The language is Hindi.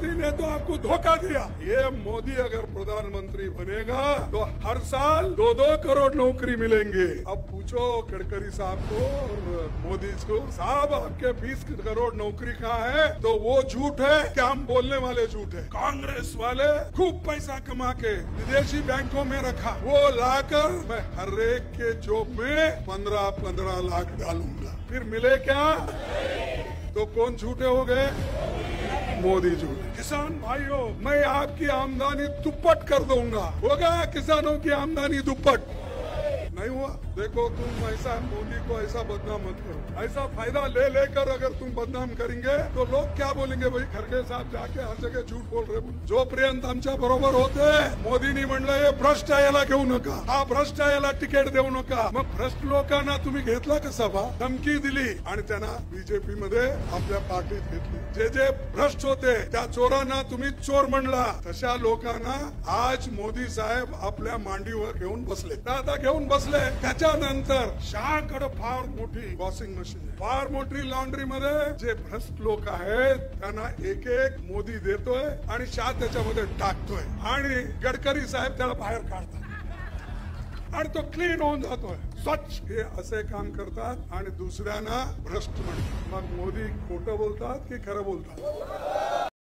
मोदी ने तो आपको धोखा दिया। ये मोदी अगर प्रधानमंत्री बनेगा तो हर साल 2-2 करोड़ नौकरी मिलेंगे। अब पूछो गडकरी साहब को और मोदी को, साहब आपके 20 करोड़ नौकरी कहाँ है? तो वो झूठ है क्या? हम बोलने वाले झूठ है। कांग्रेस वाले खूब पैसा कमा के विदेशी बैंकों में रखा, वो लाकर मैं हर एक के जोब में 15-15 लाख डालूंगा। फिर मिले क्या? तो कौन झूठे हो गए? मोदी झूठे। किसान भाइयों, मैं आपकी आमदनी दुप्पट कर दूंगा। होगा किसानों की आमदनी दुप्पट? नहीं हुआ। देखो तुम ऐसा मोदी को ऐसा बदनाम मत करो। ऐसा फायदा ले लेकर अगर तुम बदनाम करेंगे तो लोग क्या बोलेंगे? भाई खरगे साहब जाके हर जगह झूठ बोल रहे। जोपर्यंत आमच्या बरोबर होते मोदींनी म्हणलं हे भ्रष्ट आहे, याला घेऊ नका, हा भ्रष्ट आहे, याला तिकीट देऊ नका। मग भ्रष्ट लोकांना तुम्ही घेतला कसा बा? धमकी दिली आणि त्यांना बीजेपी मध्ये आपल्या पार्टीत घेतली। जे जे भ्रष्ट होते त्या चोरांना तुम्ही चोर म्हणला, तशा लोकांना आज मोदी साहेब आपल्या मांडीवर घेऊन बसले। आता घेऊन बसले त्याच्यानंतर शहाकडे फार मोठी वॉशिंग मशीन आहे, फार मोठी लॉन्ड्री मध्ये जे भ्रष्ट लोक आहेत त्यांना एक एक मोदी देतोय आणि शाह त्याच्यामध्ये टाकतोय आणि गडकरी साहेब त्याला बाहेर काढतात आणि तो क्लीन होऊन जातोय, स्वच्छ। हे असे काम करतात आणि दुसऱ्यांना भ्रष्ट म्हणतात। मग मोदी खोटं बोलतात की खरं बोलतात?